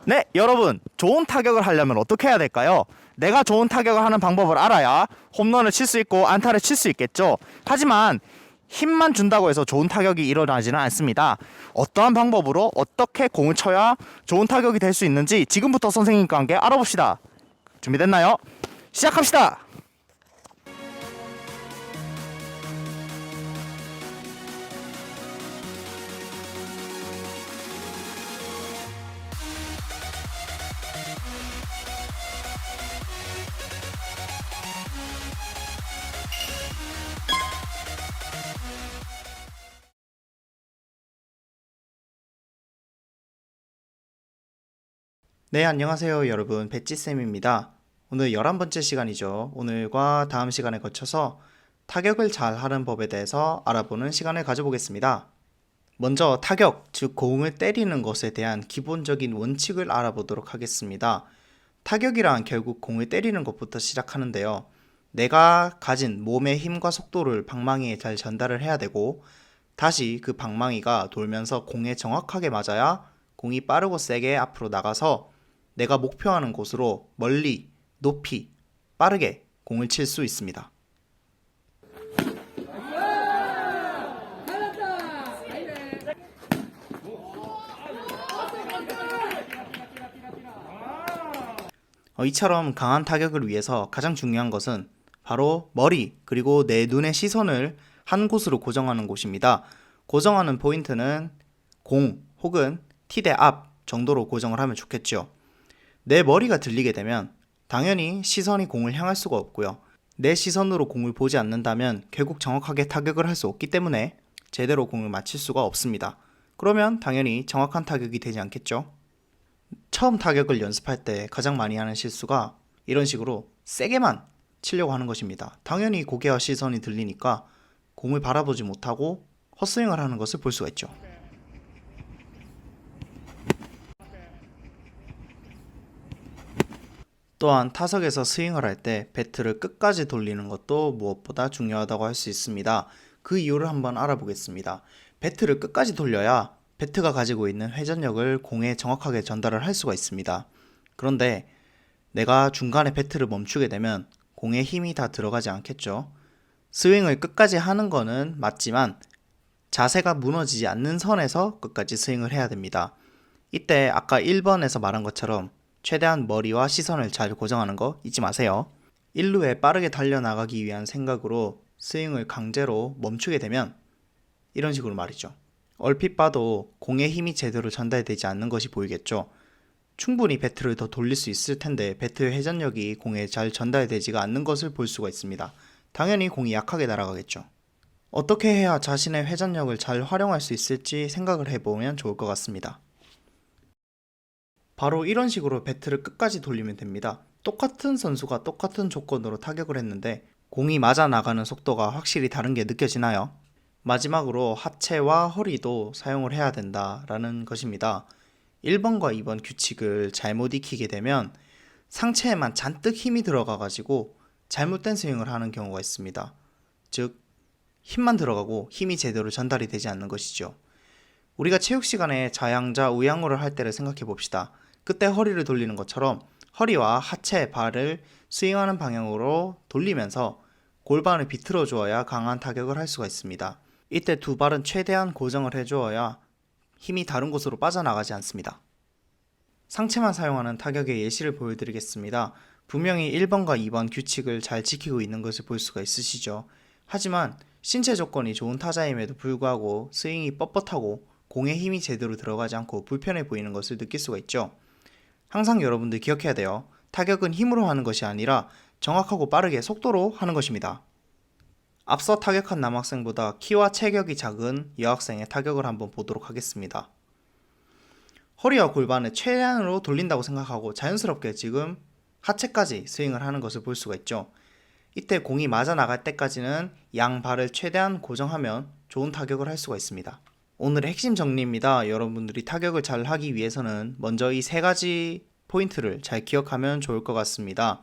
네, 여러분, 좋은 타격을 하려면 어떻게 해야 될까요? 내가 좋은 타격을 하는 방법을 알아야 홈런을 칠 수 있고 안타를 칠 수 있겠죠. 하지만 힘만 준다고 해서 좋은 타격이 일어나지는 않습니다. 어떠한 방법으로 어떻게 공을 쳐야 좋은 타격이 될 수 있는지 지금부터 선생님과 함께 알아봅시다. 준비됐나요? 시작합시다. 네, 안녕하세요 여러분, 배찌쌤입니다. 오늘 11번째 시간이죠. 오늘과 다음 시간에 거쳐서 타격을 잘 하는 법에 대해서 알아보는 시간을 가져보겠습니다. 먼저 타격, 즉 공을 때리는 것에 대한 기본적인 원칙을 알아보도록 하겠습니다. 타격이란 결국 공을 때리는 것부터 시작하는데요. 내가 가진 몸의 힘과 속도를 방망이에 잘 전달을 해야 되고, 다시 그 방망이가 돌면서 공에 정확하게 맞아야 공이 빠르고 세게 앞으로 나가서 내가 목표하는 곳으로 멀리, 높이, 빠르게 공을 칠 수 있습니다. 이처럼 강한 타격을 위해서 가장 중요한 것은 바로 머리, 그리고 내 눈의 시선을 한 곳으로 고정하는 곳입니다. 고정하는 포인트는 공 혹은 티대 앞 정도로 고정을 하면 좋겠죠. 내 머리가 들리게 되면 당연히 시선이 공을 향할 수가 없고요. 내 시선으로 공을 보지 않는다면 결국 정확하게 타격을 할 수 없기 때문에 제대로 공을 맞힐 수가 없습니다. 그러면 당연히 정확한 타격이 되지 않겠죠. 처음 타격을 연습할 때 가장 많이 하는 실수가 이런 식으로 세게만 치려고 하는 것입니다. 당연히 고개와 시선이 들리니까 공을 바라보지 못하고 헛스윙을 하는 것을 볼 수가 있죠. 또한 타석에서 스윙을 할 때 배트를 끝까지 돌리는 것도 무엇보다 중요하다고 할 수 있습니다. 그 이유를 한번 알아보겠습니다. 배트를 끝까지 돌려야 배트가 가지고 있는 회전력을 공에 정확하게 전달을 할 수가 있습니다. 그런데 내가 중간에 배트를 멈추게 되면 공에 힘이 다 들어가지 않겠죠. 스윙을 끝까지 하는 거는 맞지만 자세가 무너지지 않는 선에서 끝까지 스윙을 해야 됩니다. 이때 아까 1번에서 말한 것처럼 최대한 머리와 시선을 잘 고정하는 거 잊지 마세요. 1루에 빠르게 달려나가기 위한 생각으로 스윙을 강제로 멈추게 되면 이런 식으로 말이죠. 얼핏 봐도 공의 힘이 제대로 전달되지 않는 것이 보이겠죠. 충분히 배트를 더 돌릴 수 있을 텐데 배트의 회전력이 공에 잘 전달되지가 않는 것을 볼 수가 있습니다. 당연히 공이 약하게 날아가겠죠. 어떻게 해야 자신의 회전력을 잘 활용할 수 있을지 생각을 해보면 좋을 것 같습니다. 바로 이런 식으로 배트를 끝까지 돌리면 됩니다. 똑같은 선수가 똑같은 조건으로 타격을 했는데 공이 맞아 나가는 속도가 확실히 다른 게 느껴지나요? 마지막으로 하체와 허리도 사용을 해야 된다라는 것입니다. 1번과 2번 규칙을 잘못 익히게 되면 상체에만 잔뜩 힘이 들어가 가지고 잘못된 스윙을 하는 경우가 있습니다. 즉 힘만 들어가고 힘이 제대로 전달이 되지 않는 것이죠. 우리가 체육 시간에 좌양자 우양우를 할 때를 생각해 봅시다. 그때 허리를 돌리는 것처럼 허리와 하체, 발을 스윙하는 방향으로 돌리면서 골반을 비틀어 주어야 강한 타격을 할 수가 있습니다. 이때 두 발은 최대한 고정을 해주어야 힘이 다른 곳으로 빠져나가지 않습니다. 상체만 사용하는 타격의 예시를 보여드리겠습니다. 분명히 1번과 2번 규칙을 잘 지키고 있는 것을 볼 수가 있으시죠. 하지만 신체 조건이 좋은 타자임에도 불구하고 스윙이 뻣뻣하고 공에 힘이 제대로 들어가지 않고 불편해 보이는 것을 느낄 수가 있죠. 항상 여러분들 기억해야 돼요. 타격은 힘으로 하는 것이 아니라 정확하고 빠르게 속도로 하는 것입니다. 앞서 타격한 남학생보다 키와 체격이 작은 여학생의 타격을 한번 보도록 하겠습니다. 허리와 골반을 최대한으로 돌린다고 생각하고 자연스럽게 지금 하체까지 스윙을 하는 것을 볼 수가 있죠. 이때 공이 맞아 나갈 때까지는 양 발을 최대한 고정하면 좋은 타격을 할 수가 있습니다. 오늘의 핵심 정리입니다. 여러분들이 타격을 잘 하기 위해서는 먼저 이 세 가지 포인트를 잘 기억하면 좋을 것 같습니다.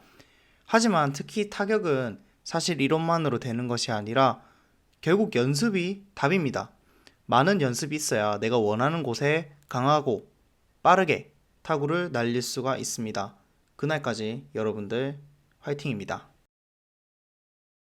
하지만 특히 타격은 사실 이론만으로 되는 것이 아니라 결국 연습이 답입니다. 많은 연습이 있어야 내가 원하는 곳에 강하고 빠르게 타구를 날릴 수가 있습니다. 그날까지 여러분들 화이팅입니다.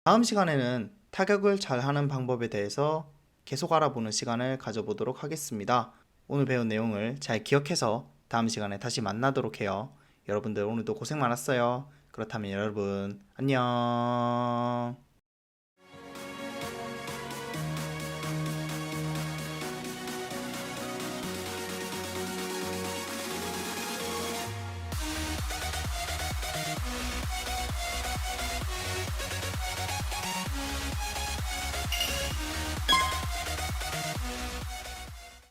다음 시간에는 타격을 잘하는 방법에 대해서 계속 알아보는 시간을 가져보도록 하겠습니다. 오늘 배운 내용을 잘 기억해서 다음 시간에 다시 만나도록 해요. 여러분들 오늘도 고생 많았어요. 그렇다면 여러분 안녕.